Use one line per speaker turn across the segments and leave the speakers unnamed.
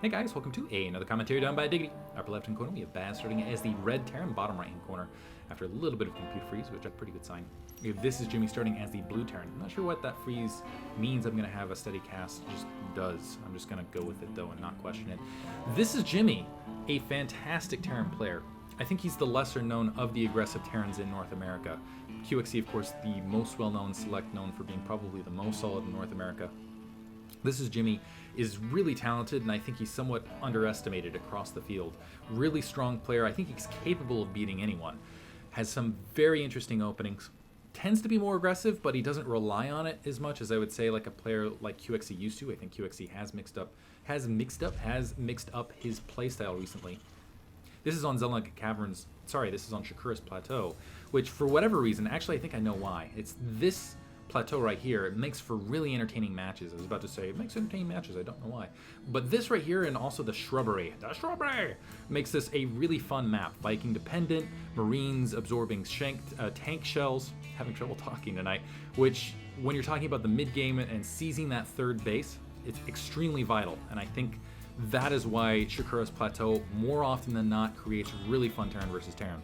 Hey guys, welcome to another commentary done by Diggity. Upper left hand corner, we have Baz starting as the red Terran. Bottom right hand corner, after a little bit of compute freeze, which is a pretty good sign, we have ThisisJimmy starting as the blue Terran. I'm not sure what that freeze means. I'm going to have a steady cast. It just does. I'm just going to go with it though and not question it. ThisisJimmy, a fantastic Terran player. I think he's the lesser known of the aggressive Terrans in North America. QXC, of course, the most well-known select, known for being probably the most solid in North America. ThisisJimmy is really talented, and I think he's somewhat underestimated across the field. Really strong player. I think he's capable of beating anyone. Has some very interesting openings. Tends to be more aggressive, but he doesn't rely on it as much as I would say like a player like QXC used to. I think QXC has mixed up his playstyle recently. This is on Zelnuk Caverns. Sorry, this is on Shakuras Plateau, which for whatever reason, actually I think I know why. It's this plateau right here. It makes for really entertaining matches. I was about to say it makes entertaining matches. I don't know why, but this right here and also the shrubbery makes this a really fun map. Viking dependent, Marines absorbing tank shells. Having trouble talking tonight. Which, when you're talking about the mid game and seizing that third base, it's extremely vital. And I think that is why Shakuras Plateau more often than not creates really fun Terran versus Terran.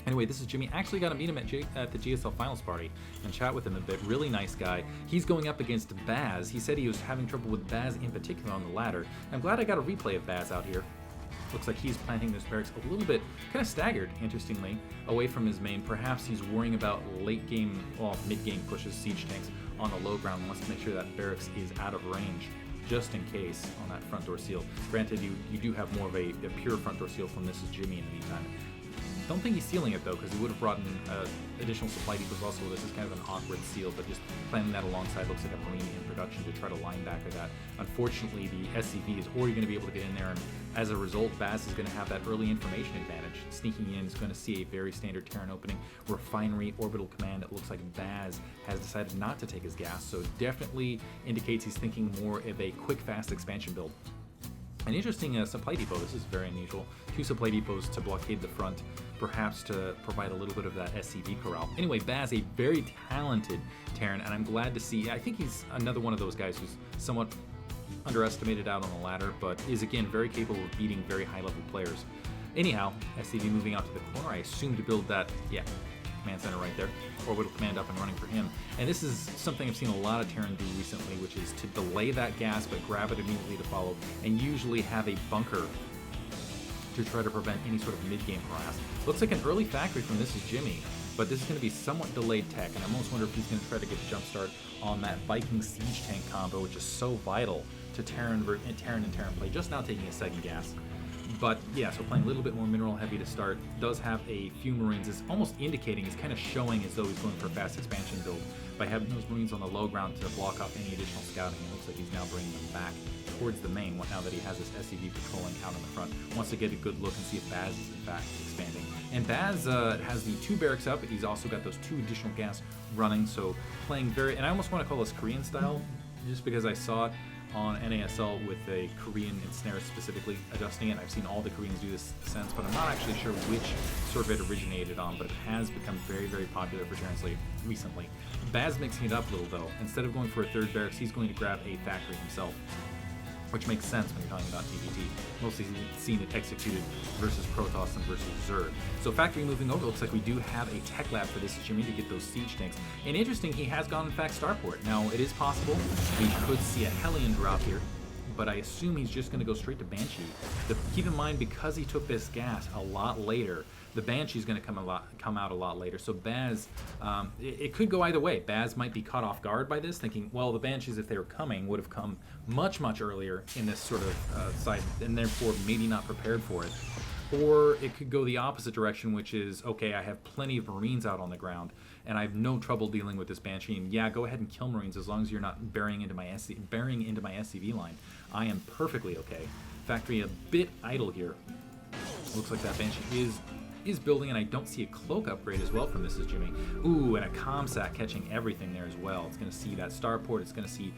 Anyway, ThisisJimmy. Actually got to meet him at the GSL finals party and chat with him a bit. Really nice guy. He's going up against Baz. He said he was having trouble with Baz in particular on the ladder. I'm glad I got a replay of Baz out here. Looks like he's planting those barracks a little bit, kind of staggered, interestingly, away from his main. Perhaps he's worrying about late game, well, mid game pushes, siege tanks on the low ground. Wants to make sure that barracks is out of range, just in case on that front door seal. Granted, you do have more of a pure front door seal from ThisisJimmy in the meantime. Don't think he's sealing it though, because he would have brought in additional supply depots also. This is kind of an awkward seal, but just planting that alongside looks like a Marine in production to try to linebacker that. Unfortunately, the SCV is already going to be able to get in there, and as a result, Baz is going to have that early information advantage. Sneaking in is going to see a very standard Terran opening, refinery, orbital command. It looks like Baz has decided not to take his gas, so definitely indicates he's thinking more of a quick, fast expansion build. An interesting supply depot. This is very unusual. 2 supply depots to blockade the front, perhaps to provide a little bit of that SCV corral. Anyway, Baz, a very talented Terran, and I'm glad to see. I think he's another one of those guys who's somewhat underestimated out on the ladder, but is again very capable of beating very high-level players. Anyhow, SCV moving out to the corner. I assume to build that, command center right there. Orbital command up and running for him. And this is something I've seen a lot of Terran do recently, which is to delay that gas but grab it immediately to follow, and usually have a bunker to try to prevent any sort of mid-game harass. Looks like an early factory from ThisisJimmy, but this is going to be somewhat delayed tech, and I almost wonder if he's going to try to get a jump start on that Viking siege tank combo, which is so vital to Terran and Terran play. Just now taking a second gas. But yeah, so playing a little bit more mineral heavy to start. Does have a few Marines. It's almost indicating, it's kind of showing as though he's going for a fast expansion build by having those Marines on the low ground to block off any additional scouting. It looks like he's now bringing them back towards the main now that he has this SCV patrolling out on the front. Wants to get a good look and see if Baz is in fact expanding. And Baz has the 2 barracks up. He's also got those 2 additional gas running. So playing very, and I almost want to call this Korean style, just because I saw it on NASL with a Korean ensnare specifically adjusting it. I've seen all the Koreans do this since, but I'm not actually sure which server it originated on, but it has become very, very popular for Terran recently. Baz mixing it up a little though. Instead of going for a 3rd barracks, he's going to grab a factory himself, which makes sense when you're talking about TVT. Mostly seen it executed versus Protoss and versus Zerg. So factory moving over, looks like we do have a tech lab for ThisisJimmy to get those siege tanks. And interesting, he has gone in fact starport. Now it is possible we could see a Hellion drop here, but I assume he's just going to go straight to Banshee. Keep in mind, because he took this gas a lot later, the Banshee is going to come out a lot later. So Baz, it could go either way. Baz might be caught off guard by this, thinking, well, the Banshees, if they were coming, would have come much, much earlier in this sort of side, and therefore maybe not prepared for it. Or it could go the opposite direction, which is, okay, I have plenty of Marines out on the ground, and I have no trouble dealing with this Banshee. And yeah, go ahead and kill Marines as long as you're not burying into my SCV line. I am perfectly okay. Factory a bit idle here. Looks like that Banshee is building, and I don't see a cloak upgrade as well from ThisisJimmy. Ooh, and a comsat catching everything there as well. It's going to see that starport. It's going to see,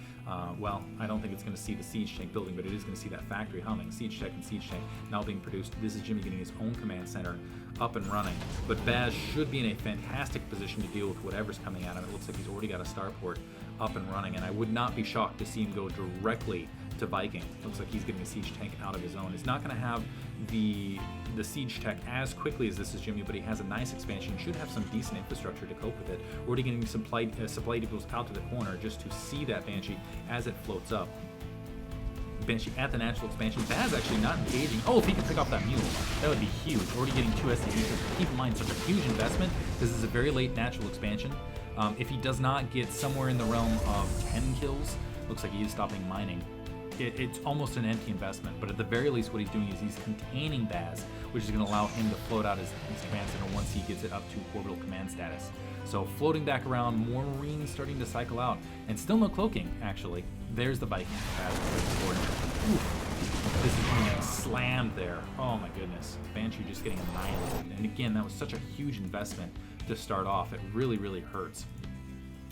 well, I don't think it's going to see the siege tank building, but it is going to see that factory humming. Siege tech and siege tank now being produced. ThisisJimmy getting his own command center up and running. But Baz should be in a fantastic position to deal with whatever's coming at him. It looks like he's already got a starport up and running, and I would not be shocked to see him go directly to Viking. Looks like he's getting a siege tank out of his own. He's not going to have the siege tech as quickly as ThisisJimmy, but he has a nice expansion. Should have some decent infrastructure to cope with it. Already getting some supply depots out to the corner just to see that Banshee as it floats up. Banshee at the natural expansion. Baz actually not engaging. Oh, if he could pick off that mule, that would be huge. Already getting 2 SCVs. Keep in mind, such a huge investment. This is a very late natural expansion. If he does not get somewhere in the realm of 10 kills, looks like he is stopping mining. It's almost an empty investment, but at the very least what he's doing is he's containing Baz, which is going to allow him to float out his command center once he gets it up to orbital command status. So floating back around, more Marines starting to cycle out, and still no cloaking, actually. There's the Viking. This is getting slammed there. Oh my goodness. Banshee just getting annihilated. And again, that was such a huge investment to start off. It really, really hurts.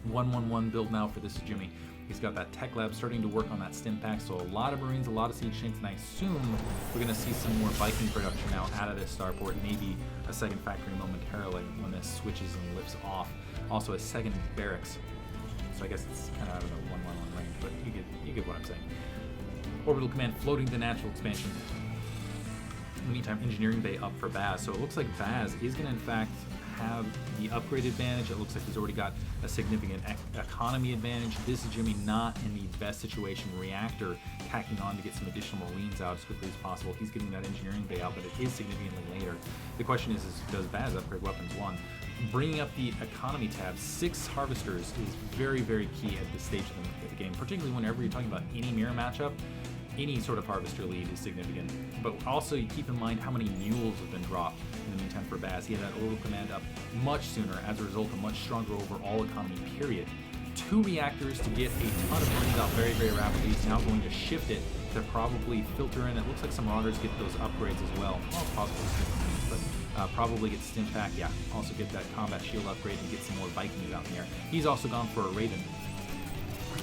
1-1-1 build now for ThisisJimmy. He's got that tech lab starting to work on that stim pack, so a lot of Marines, a lot of siege tanks, and I assume we're going to see some more Viking production now out of this starport, maybe a second factory momentarily when this switches and lifts off. Also a second barracks. So I guess it's kind of, I don't know, 1-1-1 range, but you get what I'm saying. Orbital command floating the natural expansion. In the meantime, engineering bay up for Baz. So it looks like Baz is going to, in fact, have the upgrade advantage. It looks like he's already got a significant economy advantage. ThisisJimmy not in the best situation. Reactor tacking on to get some additional Marines out as quickly as possible. He's getting that engineering bay out, but it is significantly later. The question is does Baz upgrade weapons? 1. Bringing up the economy tab, 6 harvesters is very, very key at this stage of the game, particularly whenever you're talking about any mirror matchup. Any sort of harvester lead is significant, but also you keep in mind how many mules have been dropped in the meantime for Baz. He had that orbital command up much sooner, as a result, a much stronger overall economy, period. 2 reactors to get a ton of Marines out very, very rapidly. He's now going to shift it to probably filter in. It looks like some Marauders get those upgrades as well. Well, possible, but probably get stim pack. Yeah, also get that combat shield upgrade and get some more Vikings out in the air. He's also gone for a Raven.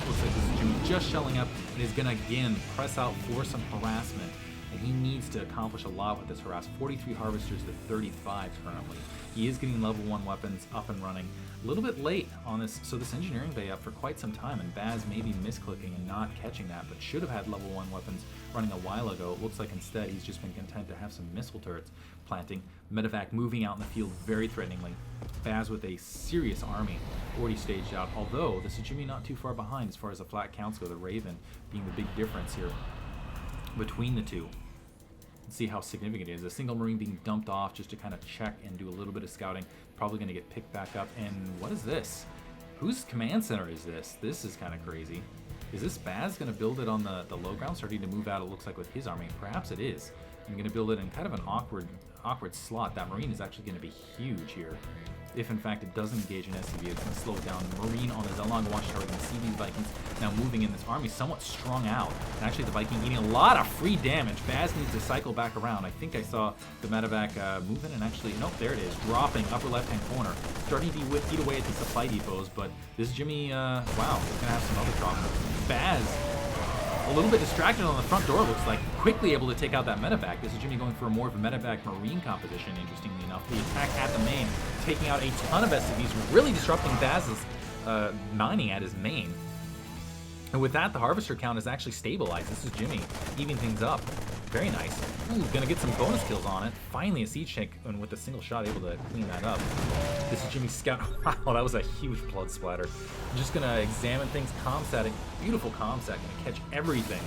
Looks like ThisisJimmy just shelling up and is going to again press out for some harassment. And he needs to accomplish a lot with this harass. 43 harvesters to 35 currently. He is getting level 1 weapons up and running. A little bit late on this, so this engineering bay up for quite some time, and Baz may be misclicking and not catching that, but should have had level 1 weapons running a while ago. It looks like instead he's just been content to have some missile turrets planting. Medevac moving out in the field very threateningly. Baz with a serious army already staged out, although ThisisJimmy not too far behind as far as the flat counts go, the Raven being the big difference here between the two. Let's see how significant it is. A single Marine being dumped off just to kind of check and do a little bit of scouting. Probably going to get picked back up. And what is this? Whose command center is this? This is kind of crazy. Is this Baz going to build it on the low ground, starting to move out, it looks like, with his army? Perhaps it is. I'm going to build it in kind of an awkward slot. That Marine is actually going to be huge here. If in fact it doesn't engage in SCV, it's going to slow it down. Marine on the Zellong watchtower. You can see these Vikings now moving in. This army somewhat strung out. And actually the Viking eating a lot of free damage. Baz needs to cycle back around. I think I saw the medevac moving, and actually, nope, there it is. Dropping upper left-hand corner. Starting to eat away at the supply depots, but ThisisJimmy, wow, he's going to have some other problems. Baz, a little bit distracted on the front door, looks like. Quickly able to take out that medevac. ThisisJimmy going for more of a medevac Marine composition, interestingly enough. The attack at the main, taking out a ton of SCVs, really disrupting Baz's mining at his main. And with that, the harvester count is actually stabilized. ThisisJimmy even things up. Very nice. Ooh, gonna get some bonus kills on it. Finally a siege tank, and with a single shot able to clean that up. ThisisJimmy scout. Wow, that was a huge blood splatter. I'm just gonna examine things. Comsat, beautiful comsat, gonna catch everything.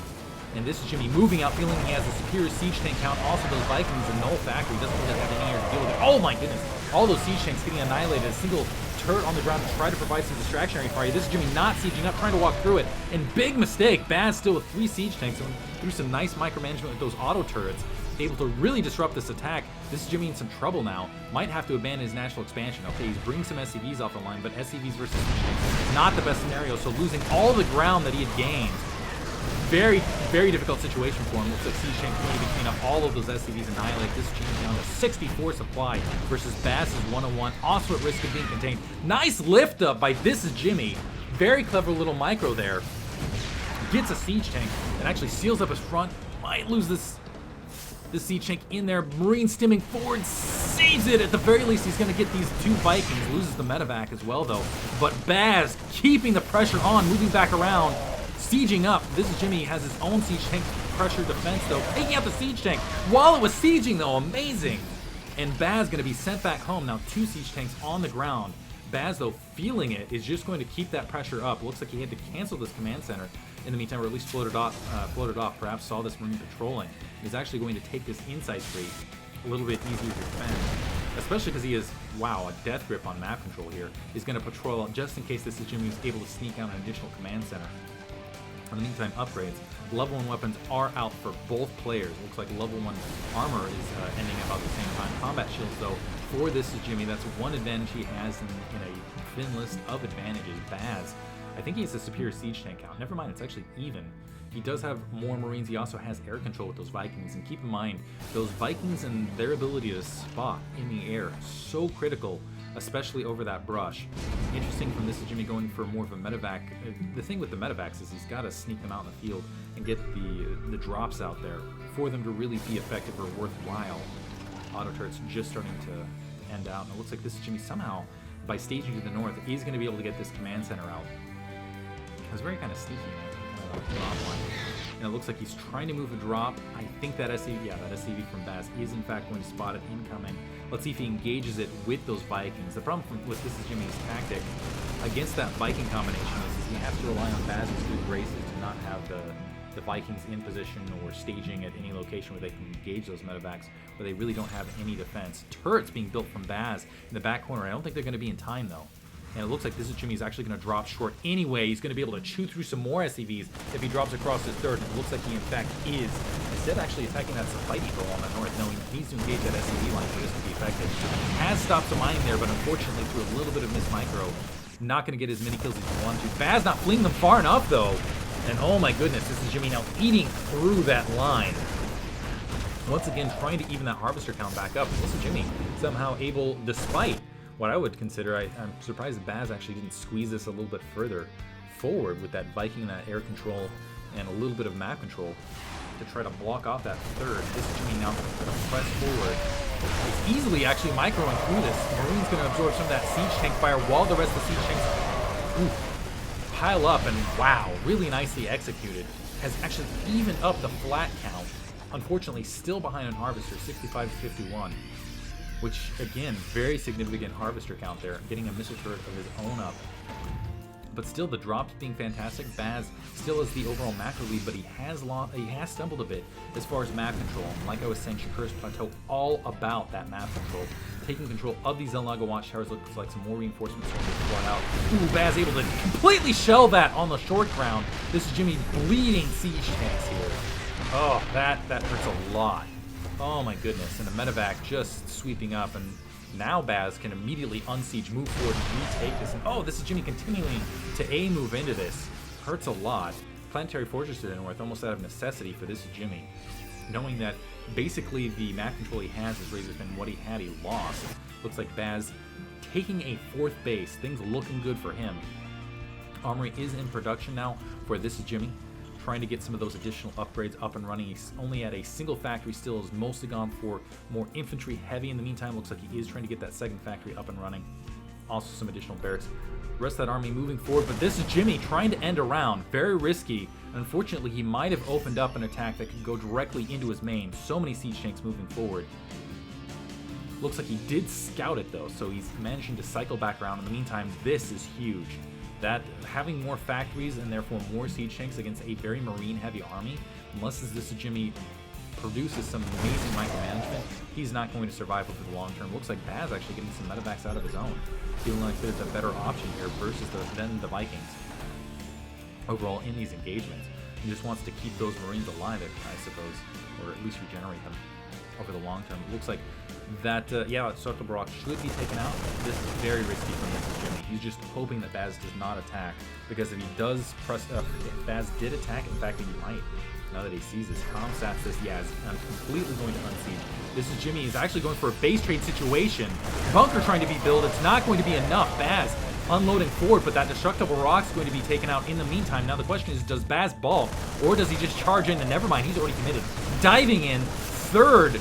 And ThisisJimmy moving out, feeling he has a superior siege tank count. Also those Vikings in Null Factory, doesn't really have any air to deal with it. Oh my goodness, all those siege tanks getting annihilated. A single turret on the ground to try to provide some distractionary fire. ThisisJimmy not sieging up, trying to walk through it. And big mistake, Baz still with 3 siege tanks, and through some nice micromanagement with those auto turrets, able to really disrupt this attack. ThisisJimmy in some trouble now. Might have to abandon his national expansion. Okay, he's bringing some SCVs off the line, but SCVs versus siege tanks, not the best scenario, so losing all the ground that he had gained. Very, very difficult situation for him. Looks like siege tank maybe clean up all of those SCVs and annihilate. ThisisJimmy down to 64 supply versus Baz's 101. Also at risk of being contained. Nice lift up by ThisisJimmy. Very clever little micro there. Gets a siege tank and actually seals up his front. Might lose this siege tank in there. Marine stimming forward, saves it. At the very least, he's going to get these 2 Vikings. Loses the medevac as well, though. But Baz keeping the pressure on, moving back around. sieging up. This is Jimmy has his own siege tank pressure defense, though, taking out the siege tank while it was sieging, though. Amazing. And Baz going to be sent back home. Now 2 siege tanks on the ground. Baz, though, feeling it, is just going to keep that pressure up. Looks like he had to cancel this command center in the meantime, or at least floated off. Perhaps saw this Marine patrolling. He's actually going to take this inside street a little bit easier to defend, especially because he is, wow, a death grip on map control here. He's going to patrol just in case this is Jimmy who's able to sneak out an additional command center. In the meantime, upgrades. Level 1 weapons are out for both players. Looks like level 1 armor is ending about the same time. Combat shields, though, for this is Jimmy. That's one advantage he has in a thin list of advantages. Baz, I think he has a superior siege tank count. Never mind, it's actually even. He does have more Marines. He also has air control with those Vikings. And keep in mind, those Vikings and their ability to spot in the air, so critical, especially over that brush. Interesting from this is Jimmy going for more of a medevac. The thing with the medevacs is he's got to sneak them out in the field and get the drops out there for them to really be effective or worthwhile. Auto turrets just starting to end out. And it looks like this is Jimmy somehow, by staging to the north, he's going to be able to get this command center out. It was very kind of sneaky. And it looks like he's trying to move a drop. I think that SCV, that SCV from Baz is in fact going to spot it incoming. Let's see if he engages it with those Vikings. The problem with this is Jimmy's tactic against that Viking combination is he has to rely on Baz's good graces to not have the Vikings in position or staging at any location where they can engage those medevacs, where they really don't have any defense. Turrets being built from Baz in the back corner. I don't think they're going to be in time, though. And it looks like this is Jimmy's actually going to drop short anyway. He's going to be able to chew through some more SCVs if he drops across his third. And it looks like he, in fact, is. Instead of actually attacking that supply depot on the north, knowing he needs to engage that SCV line for this to be effective. Has stopped some mining there, but unfortunately, through a little bit of miss micro, not going to get as many kills as he wanted to. Baz not fleeing them far enough, though. And oh my goodness, this is Jimmy now eating through that line. Once again, trying to even that harvester count back up. And this is Jimmy somehow able, despite what I would consider, I'm surprised that Baz actually didn't squeeze this a little bit further forward with that Viking, that air control, and a little bit of map control to try to block off that third. This is Jimmy now going to press forward. He's easily actually microing through this. Marine's going to absorb some of that siege tank fire while the rest of the siege tanks pile up, and wow, really nicely executed. Has actually evened up the flat count. Unfortunately, still behind on Harvester, 65 to 51. Which, again, very significant Harvester count there, getting a missile turret of his own up. But still, the drops being fantastic. Baz still is the overall macro lead, but he has stumbled a bit as far as map control. And like I was saying, Shakuras Plateau, all about that map control. Taking control of these Zelago watchtowers. Looks like some more reinforcements are going to be brought out. Ooh, Baz able to completely shell that on the short ground. This is Jimmy bleeding siege tanks here. Oh, that hurts a lot. Oh my goodness, and the medevac just sweeping up, and now Baz can immediately unsiege, move forward, and retake this. And oh, this is Jimmy continuing to move into this. Hurts a lot. Planetary Fortress to the north, almost out of necessity for this Jimmy. Knowing that basically the map control he has is razor thin. What he had, he lost. Looks like Baz taking a 4th base. Things looking good for him. Armory is in production now for this Jimmy. Trying to get some of those additional upgrades up and running. He's only at a single factory still, is mostly gone for more infantry heavy in the meantime. Looks like he is trying to get that 2nd factory up and running. Also some additional barracks. The rest of that army moving forward, but this is Jimmy trying to end around. Very risky. Unfortunately, he might have opened up an attack that could go directly into his main. So many siege tanks moving forward. Looks like he did scout it though, so he's managing to cycle back around. In the meantime, this is huge. That having more factories and therefore more siege tanks against a very marine-heavy army, unless this Jimmy produces some amazing micromanagement, he's not going to survive over the long term. Looks like Baz actually getting some medevacs out of his own, feeling like there's a better option here versus than the Vikings. Overall, in these engagements, he just wants to keep those Marines alive, I suppose, or at least regenerate them over the long term. It looks like that, Starcraft Rock should be taken out. This is very risky from this Jimmy. He's just hoping that Baz does not attack, because if he does press, if Baz did attack, in fact, he might. Now that he sees his comsat says, I'm completely going to unsiege. This is Jimmy. He's actually going for a base trade situation. Bunker trying to be built. It's not going to be enough. Baz unloading forward, but that destructible rock's going to be taken out in the meantime. Now the question is, does Baz bulk, or does he just charge in? And never mind, he's already committed. Diving in, 3rd.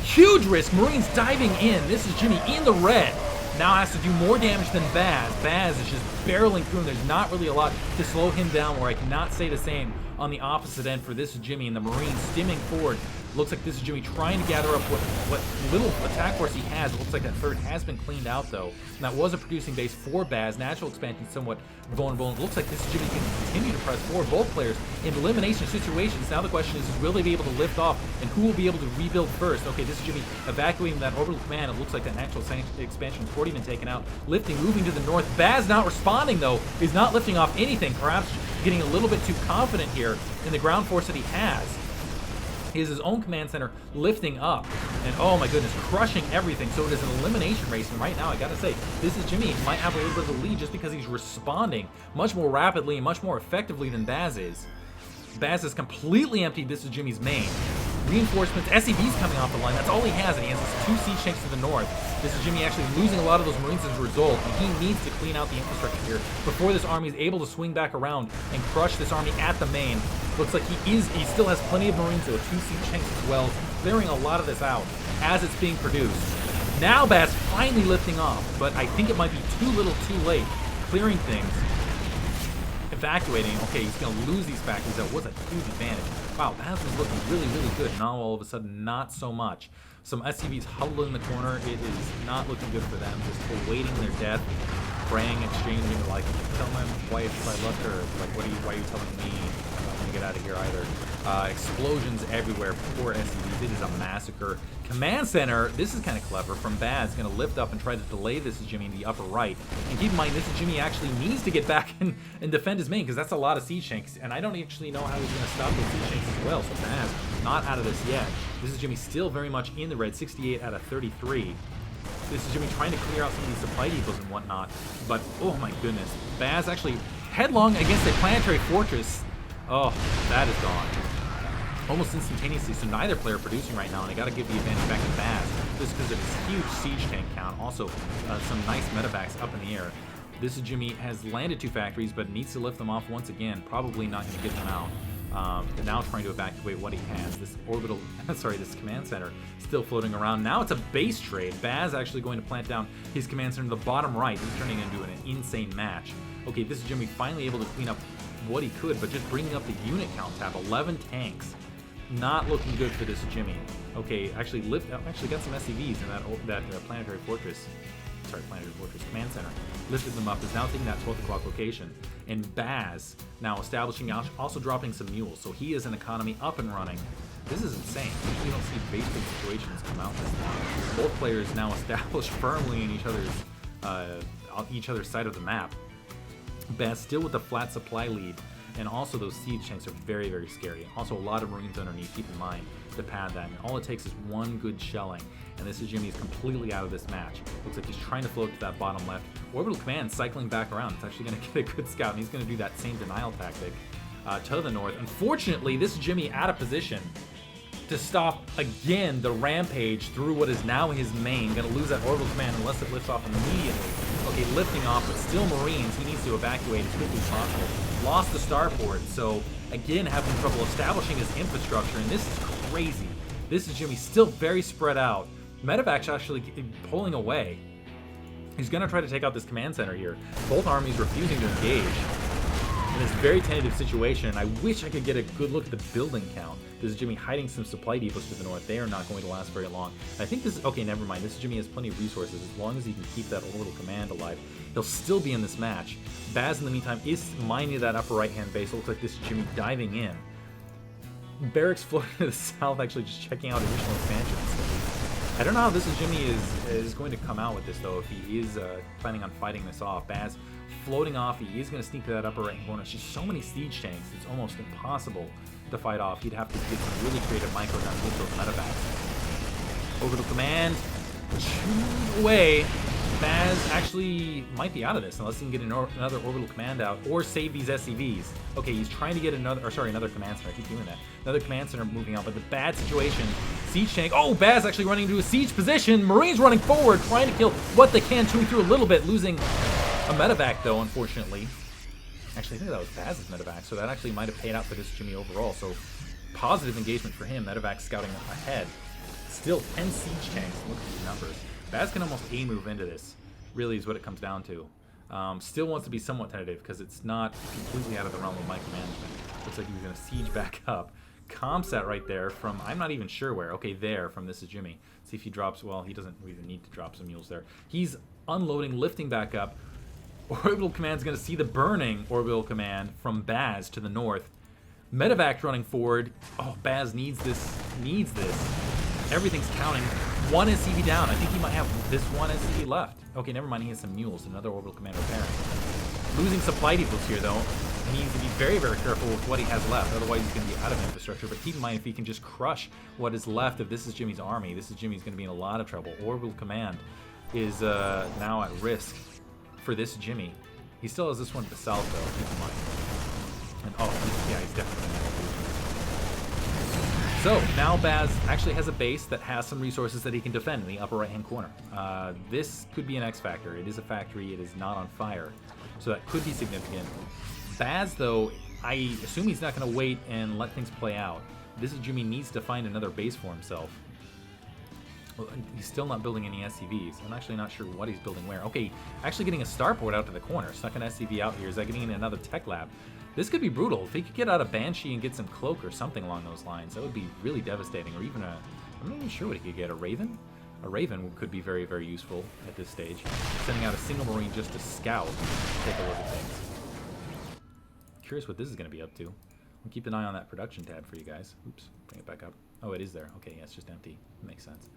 Huge risk. Marines diving in. This is Jimmy in the red. now has to do more damage than Baz. Baz is just barreling through him. There's not really a lot to slow him down, where I cannot say the same on the opposite end for ThisisJimmy and the Marines stimming forward. Looks like ThisisJimmy trying to gather up what little attack force he has. It looks like that third has been cleaned out, though. And that was a producing base for Baz. Natural expansion somewhat vulnerable. And it looks like ThisisJimmy can continue to press forward both players in elimination situations. Now the question is will they be able to lift off, and who will be able to rebuild first? Okay, ThisisJimmy evacuating that orbital command. It looks like that natural expansion has already been taken out. Lifting, moving to the north. Baz not responding, though. He's not lifting off anything. Perhaps getting a little bit too confident here in the ground force that he has. He has his own command center lifting up, and oh my goodness, crushing everything. So it is an elimination race, and right now I gotta say, ThisisJimmy might have a little bit of a lead just because he's responding much more rapidly and much more effectively than Baz is. Baz has completely emptied ThisisJimmy's main. Reinforcements, SCVs coming off the line, that's all he has, and he has his 2 siege tanks to the north. ThisisJimmy actually losing a lot of those Marines as a result, and he needs to clean out the infrastructure here before this army is able to swing back around and crush this army at the main. Looks like he still has plenty of Marines, so 2 siege tanks as well, clearing a lot of this out as it's being produced. Now Baz finally lifting off, but I think it might be too little too late, clearing things. Evacuating. Okay, he's going to lose these factories. That was a huge advantage. Wow, Baz was looking really, really good. Now all of a sudden, not so much. Some SCVs huddled in the corner. It is not looking good for them. Just awaiting their death, praying, exchanging, like, tell my wife if I love her. Like, why are you telling me? I'm not going to get out of here either. Explosions everywhere. Poor SCVs. It is a massacre. Command center, this is kind of clever from Baz, going to lift up and try to delay ThisisJimmy in the upper right. And keep in mind, ThisisJimmy actually needs to get back and defend his main, because that's a lot of siege tanks. And I don't actually know how he's going to stop those siege tanks as well. So Baz not out of this yet. ThisisJimmy still very much in the red, 68 out of 33. ThisisJimmy trying to clear out some of these supply depots and whatnot. But, oh my goodness, Baz actually headlong against a planetary fortress. Oh, that is gone. Almost instantaneously, so neither player producing right now, and I gotta give the advantage back to Baz, just because of his huge siege tank count. Also, some nice medevacs up in the air. ThisisJimmy has landed 2 factories, but needs to lift them off once again. Probably not going to get them out. But now trying to evacuate what he has. This orbital, this command center still floating around. Now it's a base trade. Baz actually going to plant down his command center in the bottom right. He's turning into an insane match. Okay, ThisisJimmy finally able to clean up what he could, but just bringing up the unit count tab. 11 tanks. Not looking good for ThisisJimmy. Okay, actually got some SCVs in that planetary fortress. Sorry, planetary fortress command center. Lifted them up. Is now taking that 12 o'clock location. And Baz now establishing, also dropping some mules. So he is an economy up and running. This is insane. You don't see base situations come out this long. Both players now established firmly in each other's side of the map. Baz still with the flat supply lead. And also those siege tanks are very, very scary. Also a lot of Marines underneath, keep in mind, to pad that. And all it takes is one good shelling. And ThisisJimmy is completely out of this match. Looks like he's trying to float to that bottom left. Orbital command cycling back around. It's actually going to get a good scout, and he's going to do that same denial tactic to the north. Unfortunately, ThisisJimmy out of position to stop, again, the rampage through what is now his main. Going to lose that orbital command unless it lifts off immediately. Okay, lifting off, but still Marines. He needs to evacuate as quickly as possible. Lost the starport, so again having trouble establishing his infrastructure, and this is crazy. ThisisJimmy still very spread out. Medevac's actually pulling away. He's going to try to take out this command center here. Both armies refusing to engage in this very tentative situation, and I wish I could get a good look at the building count. ThisisJimmy hiding some supply depots to the north. They are not going to last very long. I think this is, okay, never mind. ThisisJimmy has plenty of resources. As long as he can keep that orbital command alive, he'll still be in this match. Baz, in the meantime, is mining that upper right-hand base. It looks like ThisisJimmy diving in. Barracks floating to the south, actually just checking out additional expansions. I don't know how ThisisJimmy is going to come out with this, though, if he is planning on fighting this off. Baz floating off. He is going to sneak to that upper right-hand corner. It's just so many siege tanks. It's almost impossible to fight off. He'd have to get some really creative micro guns with those medevacs. Orbital command. Chewed away. Baz actually might be out of this unless he can get another orbital command out or save these SCVs. Okay, he's trying to get another command center. I keep doing that. Another command center moving out, but the bad situation. Siege tank. Oh, Baz actually running into a siege position. Marines running forward, trying to kill what they can, chewing through a little bit, losing a medevac though, unfortunately. Actually, I think that was Baz's medevac, so that actually might have paid out for ThisisJimmy overall. So positive engagement for him. Medevac scouting ahead. Still 10 siege tanks. Look at these numbers. Baz can almost A-move into this. really is what it comes down to. Still wants to be somewhat tentative because it's not completely out of the realm of micromanagement. Looks like he's going to siege back up. Comsat right there from, I'm not even sure where. Okay, there from ThisisJimmy. See if he drops, well, he doesn't even need to drop some mules there. He's unloading, lifting back up. Orbital Command's going to see the burning Orbital Command from Baz to the north. Medevac running forward. Oh, Baz needs this. Everything's counting. One SCV down. I think he might have this one SCV left. Okay, never mind. He has some mules. Another Orbital Command repairing. Losing supply depots here, though. He needs to be very, very careful with what he has left. Otherwise, he's going to be out of infrastructure. But keep in mind, if he can just crush what is left of ThisisJimmy's army, ThisisJimmy's going to be in a lot of trouble. Orbital Command is now at risk for ThisisJimmy. He still has this one to the south, though. Keep in mind. And yeah, he's definitely going to lose. So now Baz actually has a base that has some resources that he can defend in the upper right-hand corner. This could be an X factor. It is a factory. It is not on fire, so that could be significant. Baz, though, I assume he's not going to wait and let things play out. ThisisJimmy needs to find another base for himself. Well, he's still not building any SCVs. I'm actually not sure what he's building where. Okay, actually getting a starport out to the corner. Stuck an SCV out here. Is that getting in another tech lab? This could be brutal. If he could get out a Banshee and get some Cloak or something along those lines, that would be really devastating. Or even I'm not even sure what he could get. A Raven? A Raven could be very, very useful at this stage. Sending out a single Marine just to scout, take a look at things. Curious what this is going to be up to. I'll keep an eye on that production tab for you guys. Oops, bring it back up. Oh, it is there. Okay, yeah, it's just empty. Makes sense.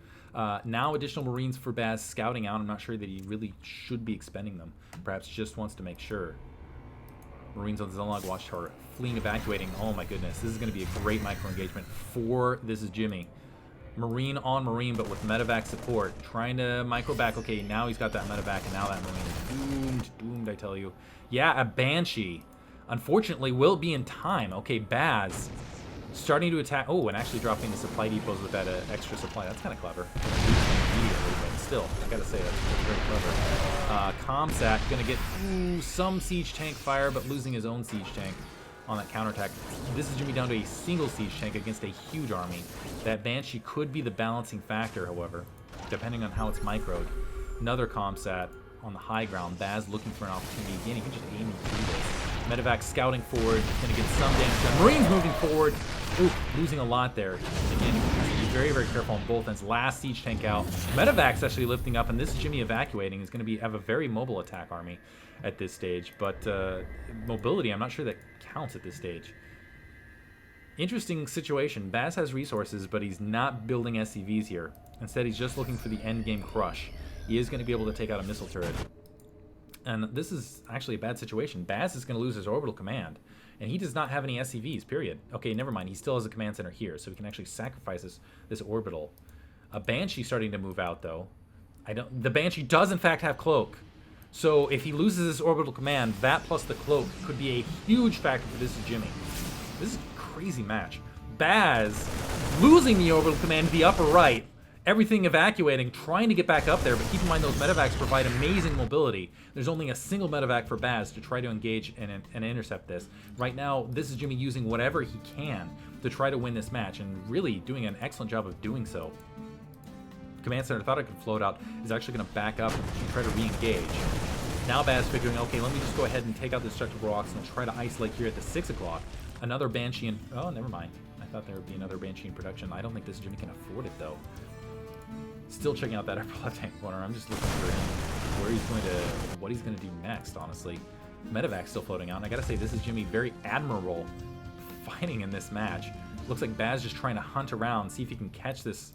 Now additional Marines for Baz scouting out. I'm not sure that he really should be expending them. Perhaps just wants to make sure. Marines on the Zilnog Watchtower, fleeing, evacuating. Oh my goodness, this is going to be a great micro engagement for ThisisJimmy. Marine on Marine, but with medevac support, trying to micro back. Okay, now he's got that medevac, and now that Marine is doomed, I tell you. Yeah, a Banshee. Unfortunately, will be in time. Okay, Baz starting to attack. Oh, and actually dropping the supply depots with that extra supply. That's kind of clever. Immediately, but still, I gotta say, that's very clever. Comsat gonna get some siege tank fire, but losing his own siege tank on that counterattack. ThisisJimmy down to a single siege tank against a huge army. That Banshee could be the balancing factor, however, depending on how it's microed. Another Comsat on the high ground. Baz looking for an opportunity. Again, he can just aim through this. Medevac scouting forward, gonna get some damage done. Marines moving forward. Ooh, losing a lot there. Again, be very, very careful on both ends. Last siege tank out. Medevac's actually lifting up, and ThisisJimmy evacuating is going to have a very mobile attack army at this stage. But mobility, I'm not sure that counts at this stage. Interesting situation. Baz has resources, but he's not building SCVs here. Instead, he's just looking for the end game crush. He is going to be able to take out a missile turret. And this is actually a bad situation. Baz is going to lose his orbital command, and he does not have any SCVs, period. Okay, never mind. He still has a command center here, so he can actually sacrifice this orbital. A Banshee starting to move out, though. The Banshee does, in fact, have Cloak. So if he loses his orbital command, that plus the Cloak could be a huge factor for ThisisJimmy. This is a crazy match. Baz losing the orbital command to the upper right. Everything evacuating, trying to get back up there, but keep in mind those medevacs provide amazing mobility. There's only a single medevac for Baz to try to engage and intercept this. Right now, ThisisJimmy using whatever he can to try to win this match, and really doing an excellent job of doing so. Command Center, thought I could float out, is actually going to back up and try to re-engage. Now Baz figuring, okay, let me just go ahead and take out the destructible rocks and try to isolate here at the 6 o'clock. Another Banshee in... Oh, never mind. I thought there would be another Banshee in production. I don't think ThisisJimmy can afford it, though. Still checking out that upper left-hand corner. I'm just looking for him, where he's going to, what he's going to do next, honestly. Medevac's still floating out, and I gotta say, ThisisJimmy very admirable fighting in this match. Looks like Baz just trying to hunt around, see if he can catch this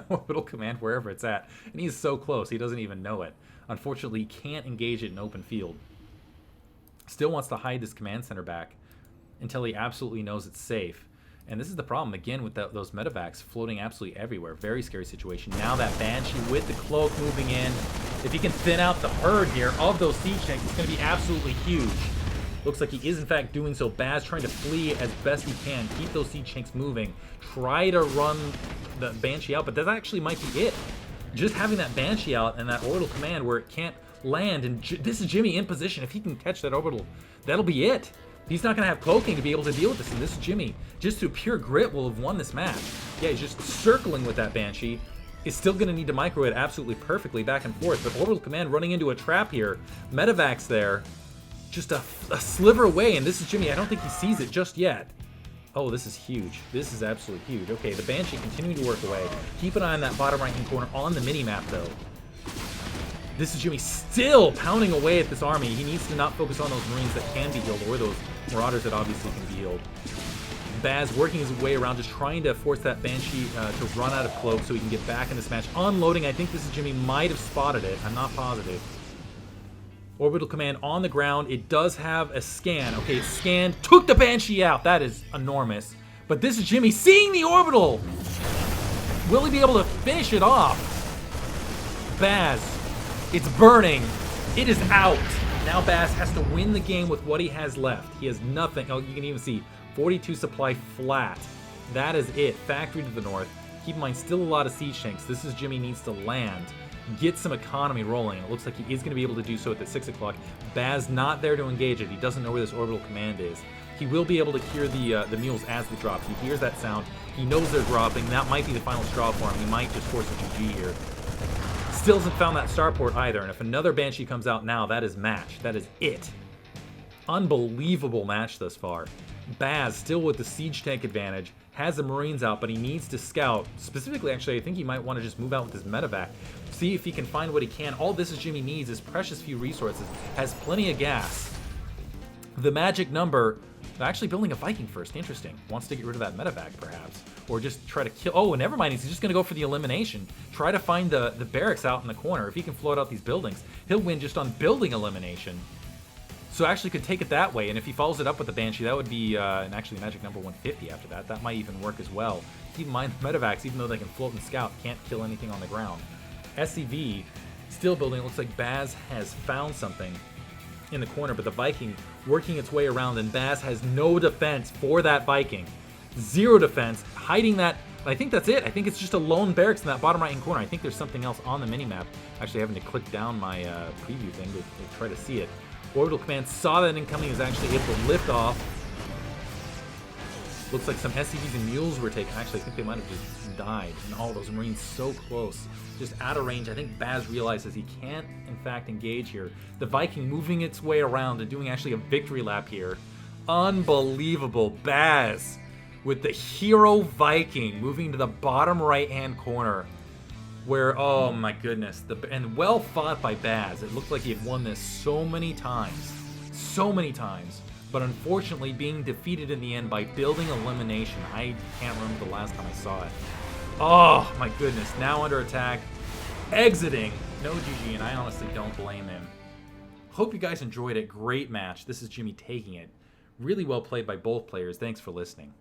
orbital command wherever it's at. And he's so close, he doesn't even know it. Unfortunately, he can't engage it in open field. Still wants to hide this command center back until he absolutely knows it's safe. And this is the problem, again, with those medevacs floating absolutely everywhere. Very scary situation. Now that Banshee with the Cloak moving in. If he can thin out the herd here of those siege tanks, it's going to be absolutely huge. Looks like he is, in fact, doing so. Baz trying to flee as best he can. Keep those siege tanks moving. Try to run the Banshee out, but that actually might be it. Just having that Banshee out and that orbital command where it can't land, and ThisisJimmy in position. If he can catch that orbital, that'll be it. He's not going to have cloaking to be able to deal with this, and ThisisJimmy, just through pure grit, will have won this match. Yeah, he's just circling with that Banshee, is still going to need to micro it absolutely perfectly back and forth. But Orbital Command running into a trap here. Medevac's there. Just a sliver away, and ThisisJimmy, I don't think he sees it just yet. Oh, this is huge. This is absolutely huge. Okay, the Banshee continuing to work away. Keep an eye on that bottom right-hand corner on the mini-map, though. ThisisJimmy still pounding away at this army. He needs to not focus on those Marines that can be healed, or those Marauders that obviously can be healed. Baz working his way around, just trying to force that Banshee to run out of cloak so he can get back in this match. Unloading, I think ThisisJimmy might have spotted it. I'm not positive. Orbital Command on the ground. It does have a scan. Okay, it scanned, took the Banshee out. That is enormous. But ThisisJimmy seeing the Orbital. Will he be able to finish it off? Baz, it's burning. It is out. Now Baz has to win the game with what he has left. He has nothing. Oh, you can even see 42 supply flat. That is it. Factory to the north. Keep in mind, still a lot of siege tanks. ThisisJimmy needs to land, get some economy rolling. It looks like he is going to be able to do so at the 6 o'clock. Baz not there to engage it. He doesn't know where this orbital command is. He will be able to hear the mules as they drop. He hears that sound. He knows they're dropping. That might be the final straw for him. He might just force a GG here. Still hasn't found that starport either. And if another Banshee comes out now, that is match. That is it. Unbelievable match thus far. Baz still with the siege tank advantage. Has the Marines out, but he needs to scout. Specifically, actually, I think he might want to just move out with his medevac. See if he can find what he can. All ThisisJimmy needs is precious few resources. Has plenty of gas. The magic number... Actually building a Viking first. Interesting. Wants to get rid of that medevac, perhaps. Or just try to kill... Oh, never mind. He's just going to go for the elimination. Try to find the barracks out in the corner. If he can float out these buildings, he'll win just on building elimination. So actually could take it that way. And if he follows it up with the Banshee, that would be and actually magic number 150 after that. That might even work as well. Keep in mind, the medevacs, even though they can float and scout, can't kill anything on the ground. SCV, still building. It looks like Baz has found something in the corner, but the Viking working its way around, and Baz has no defense for that Viking. Zero defense, hiding that. I think that's it. I think it's just a lone barracks in that bottom right-hand corner. I think there's something else on the mini-map. Actually, having to click down my preview thing to try to see it. Orbital Command saw that incoming, is actually able to lift off. Looks like some SCVs and mules were taken. Actually, I think they might have just died. And all those Marines so close. Just out of range. I think Baz realizes he can't, in fact, engage here. The Viking moving its way around and doing actually a victory lap here. Unbelievable. Baz with the hero Viking moving to the bottom right-hand corner. Where, oh my goodness. And well fought by Baz. It looked like he had won this so many times. So many times. But unfortunately being defeated in the end by building elimination. I can't remember the last time I saw it. Oh my goodness, now under attack, exiting, no GG, and I honestly don't blame him. Hope you guys enjoyed it, great match. ThisisJimmy taking it. Really well played by both players, thanks for listening.